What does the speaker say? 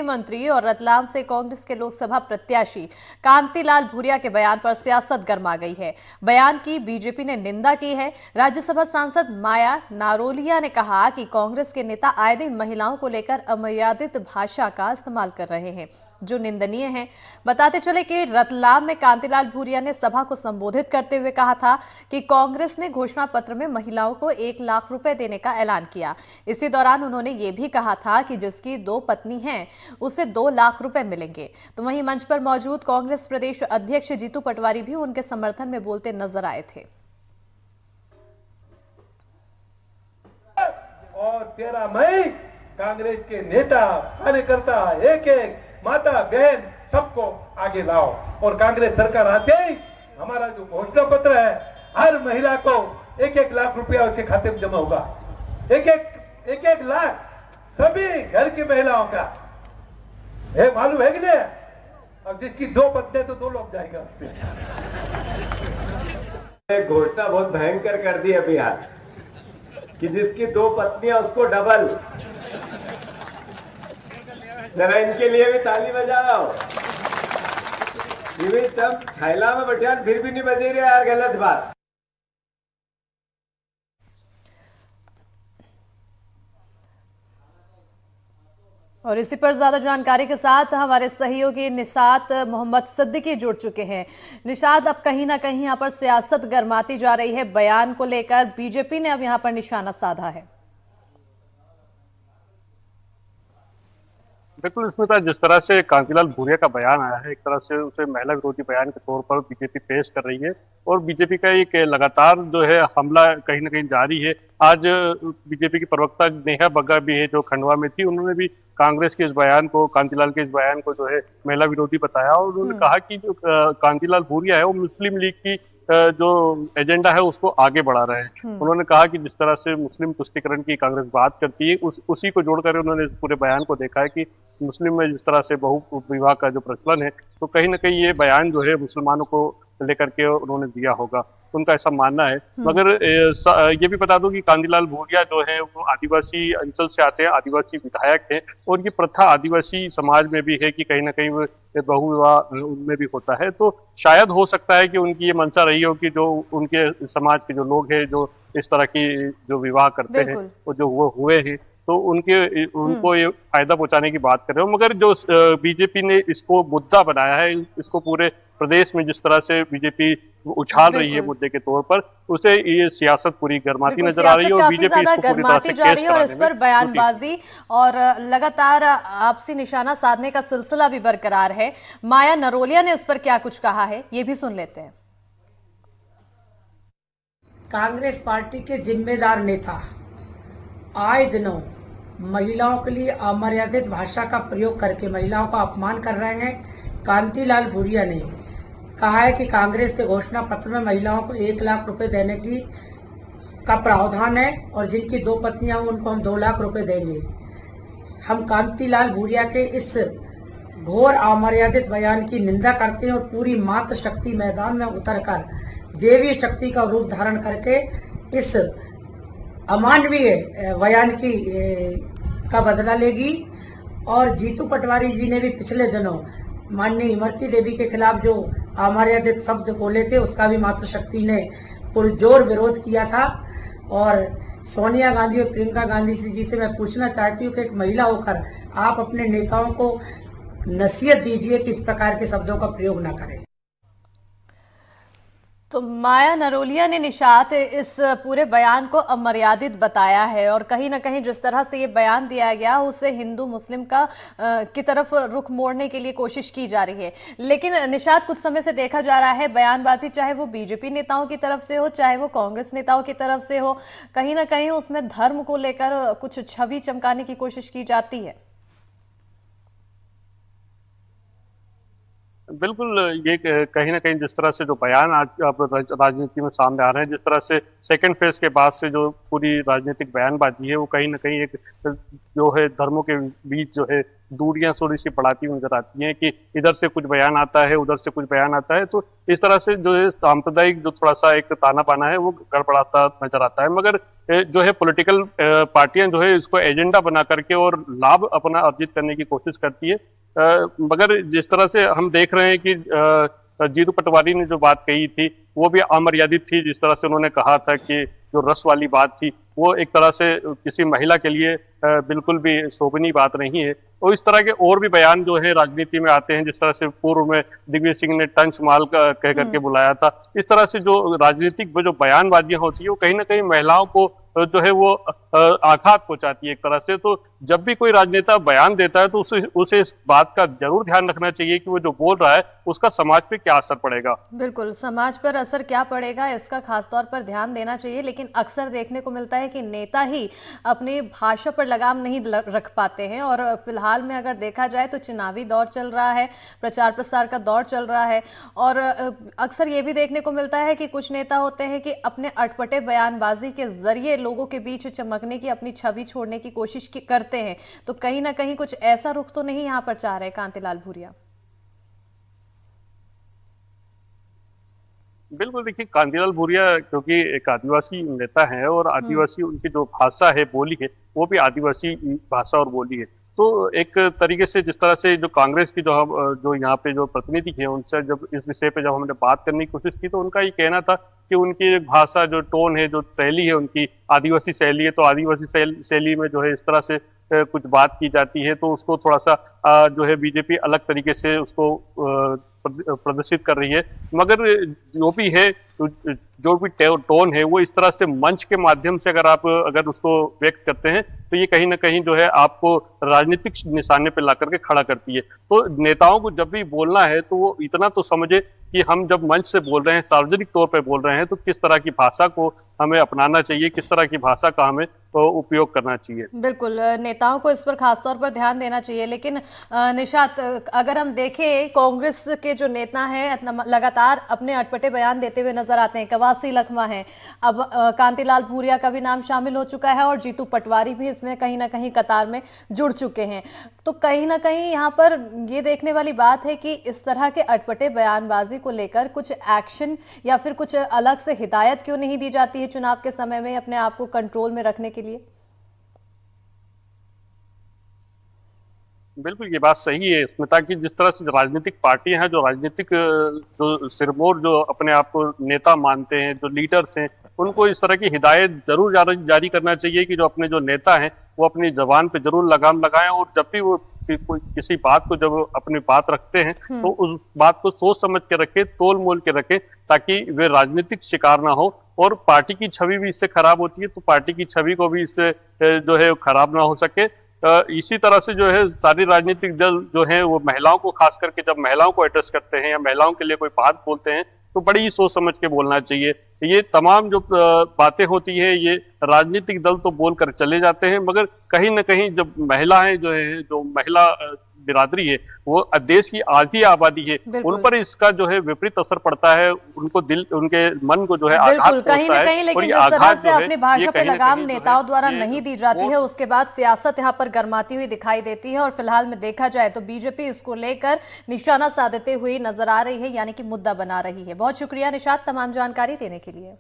मंत्री और रतलाम से कांग्रेस के लोकसभा प्रत्याशी कांतिलाल भूरिया के बयान पर सियासत गर्मा गई है। बयान की बीजेपी ने निंदा की है। राज्यसभा सांसद माया नारोलिया ने कहा कि कांग्रेस के नेता आए दिन महिलाओं को लेकर अमर्यादित भाषा का इस्तेमाल कर रहे हैं, जो निंदनीय है। बताते चले कि रतलाम में कांतिलाल भूरिया ने सभा को संबोधित करते हुए कहा था कि कांग्रेस ने घोषणा पत्र में महिलाओं को 1 लाख रुपए देने का ऐलान किया। इसी दौरान उन्होंने ये भी कहा था कि जिसकी 2 पत्नी हैं उसे 2 लाख रुपए मिलेंगे। तो वहीं मंच पर मौजूद कांग्रेस प्रदेश अध्यक्ष जीतू पटवारी भी उनके समर्थन में बोलते नजर आए थे। और 13 मई कांग्रेस के नेता, कार्यकर्ता, एक एक माता बहन सबको आगे लाओ और कांग्रेस सरकार आते ही हमारा जो घोषणा पत्र है, हर महिला को 1-1 लाख रुपया उसके खाते में जमा होगा। एक लाख सभी घर की महिलाओं का है, मालूम है कि नहीं? अब जिसकी 2 पत्नी तो 2 लोग जाएगा उस पे। घोषणा बहुत भयंकर कर दी अभी आज कि जिसकी 2 पत्नियां उसको डबल। जरा इनके लिए भी ताली बजाओ। ये भी सब छैला में बटियान फिर भी नहीं बजे रहे यार, गलत बात। और इसी पर ज्यादा जानकारी के साथ हमारे सहयोगी निशात मोहम्मद सिद्दीकी जुड़ चुके हैं। निशात, अब कहीं ना कहीं यहाँ पर सियासत गर्माती जा रही है। बयान को लेकर बीजेपी ने अब यहाँ पर निशाना साधा है। बिल्कुल स्मिता, जिस तरह से कांतिलाल भूरिया का बयान आया है, एक तरह से उसे महिला विरोधी बयान के तौर पर बीजेपी पेश कर रही है और बीजेपी का एक लगातार जो है हमला कहीं ना कहीं जारी है। आज बीजेपी की प्रवक्ता नेहा बग्गा भी है जो खंडवा में थी, उन्होंने भी कांग्रेस के इस बयान को, कांतिलाल के इस बयान को जो है महिला विरोधी बताया और उन्होंने कहा कि जो कांतिलाल भूरिया है वो मुस्लिम लीग की जो एजेंडा है उसको आगे बढ़ा रहे हैं। उन्होंने कहा कि जिस तरह से मुस्लिम तुष्टीकरण की कांग्रेस बात करती है, उसी को जोड़कर उन्होंने पूरे बयान को देखा है कि मुस्लिम में जिस तरह से बहु विवाह का जो प्रचलन है, तो कहीं ना कहीं ये बयान जो है मुसलमानों को लेकर के उन्होंने दिया होगा, उनका ऐसा मानना है। मगर ये भी बता दूं कि कांतिलाल भूरिया जो है वो आदिवासी अंचल से आते हैं, आदिवासी विधायक हैं और ये प्रथा आदिवासी समाज में भी है कि कहीं ना कहीं वो बहु विवाह उनमें भी होता है। तो शायद हो सकता है कि उनकी ये मंशा रही हो कि जो उनके समाज के जो लोग हैं जो इस तरह की जो विवाह करते हैं वो जो वो हुए हैं, तो उनको ये फायदा पहुंचाने की बात कर रहे हो। मगर जो बीजेपी ने इसको मुद्दा बनाया है, इसको पूरे प्रदेश में जिस तरह से बीजेपी उछाल रही है मुद्दे के तौर पर, उसे ये सियासत पूरी गर्माती नजर आ रही है और बीजेपी इसको पूरी तरह से जा रही है और इस पर बयानबाजी और लगातार आपसी निशाना साधने का सिलसिला भी बरकरार है। माया नरोलिया ने इस पर क्या कुछ कहा है, ये भी सुन लेते हैं। कांग्रेस पार्टी के जिम्मेदार नेता आए दिनों महिलाओं के लिए अमर्यादित भाषा का प्रयोग करके महिलाओं का अपमान कर रहे हैं। कांतिलाल भूरिया ने कहा है कि कांग्रेस के घोषणा पत्र में महिलाओं को 1 लाख रुपए देने का प्रावधान है और जिनकी 2 पत्नियां हैं उनको हम 2 लाख रुपए देंगे। हम कांतिलाल भूरिया के इस घोर अमर्यादित बयान की निंदा करते हैं और पूरी मातृ शक्ति मैदान में उतरकर देवी शक्ति का रूप धारण करके इस अमानवीय बयान का बदला लेगी। और जीतू पटवारी जी ने भी पिछले दिनों माननीय इमरती देवी के खिलाफ जो अमर्यादित शब्द बोले थे उसका भी मातृशक्ति ने पुरजोर विरोध किया था। और सोनिया गांधी और प्रियंका गांधी जी से मैं पूछना चाहती हूँ कि एक महिला होकर आप अपने नेताओं को नसीहत दीजिए कि इस प्रकार के शब्दों का प्रयोग न करें। तो माया नरोलिया ने निशात इस पूरे बयान को अमर्यादित बताया है और कहीं ना कहीं जिस तरह से ये बयान दिया गया उसे हिंदू मुस्लिम की तरफ रुख मोड़ने के लिए कोशिश की जा रही है। लेकिन निशात, कुछ समय से देखा जा रहा है बयानबाजी चाहे वो बीजेपी नेताओं की तरफ से हो चाहे वो कांग्रेस नेताओं की तरफ से हो, कहीं ना कहीं उसमें धर्म को लेकर कुछ छवि चमकाने की कोशिश की जाती है। बिल्कुल, ये कहीं ना कहीं जिस तरह से जो बयान आज अब राजनीति में सामने आ रहे हैं, जिस तरह से सेकंड फेज के बाद से जो पूरी राजनीतिक बयानबाजी है वो कहीं ना कहीं एक जो है धर्मों के बीच जो है दूरियां थोड़ी सी बढ़ाती हुई नजर आती हैं कि इधर से कुछ बयान आता है, उधर से कुछ बयान आता है, तो इस तरह से जो है सांप्रदायिक जो थोड़ा सा एक ताना बाना है वो गड़बड़ाता नजर आता है। मगर जो है पॉलिटिकल पार्टियां जो है इसको एजेंडा बना करके और लाभ अपना अर्जित करने की कोशिश करती है। मगर जिस तरह से हम देख रहे हैं कि जीतू पटवारी ने जो बात कही थी वो भी अमर्यादित थी। जिस तरह से उन्होंने कहा था कि जो रस वाली बात थी वो एक तरह से किसी महिला के लिए बिल्कुल भी शोभनीय बात नहीं है। और इस तरह के और भी बयान जो है राजनीति में आते हैं, जिस तरह से पूर्व में दिग्विजय सिंह ने टंच माल का कह करके बुलाया था। इस तरह से जो राजनीतिक जो बयानबाजियां होती है वो कहीं ना कहीं महिलाओं को जो है वो आघात पहुंचाती है एक तरह से। तो जब भी कोई राजनेता बयान देता है तो उसे इस बात का जरूर ध्यान रखना चाहिए कि वो जो बोल रहा है उसका समाज पे क्या असर पड़ेगा। बिल्कुल, समाज पर असर क्या पड़ेगा इसका खासतौर पर ध्यान देना चाहिए। लेकिन अक्सर देखने को मिलता है कि नेता ही अपनी भाषा पर लगाम नहीं रख पाते हैं। और फिलहाल में अगर देखा जाए तो चुनावी दौर चल रहा है, प्रचार प्रसार का दौर चल रहा है, और अक्सर ये भी देखने को मिलता है कि कुछ नेता होते हैं कि अपने अटपटे बयानबाजी के जरिए लोगों के बीच चमकने की, अपनी छवि छोड़ने की कोशिश करते हैं। तो कहीं ना कहीं कुछ ऐसा रुख तो नहीं यहां पर चाह रहे कांतिलाल भूरिया? बिल्कुल, देखिए कांतिलाल भूरिया क्योंकि एक आदिवासी नेता है और आदिवासी उनकी जो भाषा है, बोली है, वो भी आदिवासी भाषा और बोली है। तो एक तरीके से जिस तरह से जो कांग्रेस की जो यहाँ पे जो प्रतिनिधि है उनसे जब इस विषय पे जब हमने बात करने की कोशिश की तो उनका ये कहना था कि उनकी भाषा जो टोन है, जो शैली है उनकी आदिवासी शैली है, तो आदिवासी शैली में जो है इस तरह से कुछ बात की जाती है तो उसको थोड़ा सा जो है बीजेपी अलग तरीके से उसको प्रदर्शित कर रही है। मगर जो भी है, जो भी टोन है वो इस तरह से मंच के माध्यम से अगर उसको व्यक्त करते हैं तो ये कहीं ना कहीं जो है आपको राजनीतिक निशाने पे ला करके खड़ा करती है। तो नेताओं को जब भी बोलना है तो वो इतना तो समझे कि हम जब मंच से बोल रहे हैं, सार्वजनिक तौर पे बोल रहे हैं, तो किस तरह की भाषा को हमें अपनाना चाहिए, किस तरह की भाषा का हमें उपयोग करना चाहिए। बिल्कुल, नेताओं को इस पर खासतौर पर ध्यान देना चाहिए। लेकिन निशात, अगर हम देखें कांग्रेस के जो नेता हैं लगातार अपने अटपटे बयान देते हुए नजर आते हैं। कवासी लखमा है, अब कांतिलाल भूरिया का भी नाम शामिल हो चुका है और जीतू पटवारी भी इसमें कहीं ना कहीं कतार में जुड़ चुके हैं। तो कहीं ना कहीं यहाँ पर ये देखने वाली बात है कि इस तरह के अटपटे बयानबाजी को लेकर कुछ एक्शन या फिर कुछ अलग से हिदायत क्यों नहीं दी जाती है चुनाव के समय में अपने आप को कंट्रोल में रखने के लिए? बिल्कुल, ये बात सही है स्मिता की। जिस तरह से राजनीतिक पार्टियां हैं, जो राजनीतिक जो सिरमौर जो अपने आप को नेता मानते हैं, जो लीडर्स हैं, उनको इस तरह की हिदायत जरूर जारी करना चाहिए कि जो अपने जो नेता हैं वो अपनी जबान पे जरूर लगाम लगाएं और जब भी वो किसी बात को जब अपनी बात रखते हैं तो उस बात को सोच समझ के रखें, तोल मोल के रखें, ताकि वे राजनीतिक शिकार ना हो। और पार्टी की छवि भी इससे खराब होती है, तो पार्टी की छवि को भी इससे जो है खराब ना हो सके। इसी तरह से जो है सारी राजनीतिक दल जो है वो महिलाओं को खास करके जब महिलाओं को एड्रेस करते हैं या महिलाओं के लिए कोई बात बोलते हैं तो बड़ी ही सोच समझ के बोलना चाहिए। ये तमाम जो बातें होती है ये राजनीतिक दल तो बोल कर चले जाते हैं, मगर कहीं ना कहीं जब महिलाएं जो महिला बिरादरी है वो देश की आधी आबादी है, उन पर इसका जो है विपरीत असर पड़ता है, उनके मन को जो है आघात पहुंचता है। कहीं ना कहीं, लेकिन जिस तरह से अपनी भाषा पे लगाम नेताओं द्वारा नहीं दी जाती है उसके बाद सियासत यहाँ पर गर्माती हुई दिखाई देती है। और फिलहाल में देखा जाए तो बीजेपी इसको लेकर निशाना साधते हुए नजर आ रही है, यानी कि मुद्दा बना रही है। बहुत शुक्रिया निशात तमाम जानकारी देने के लिए।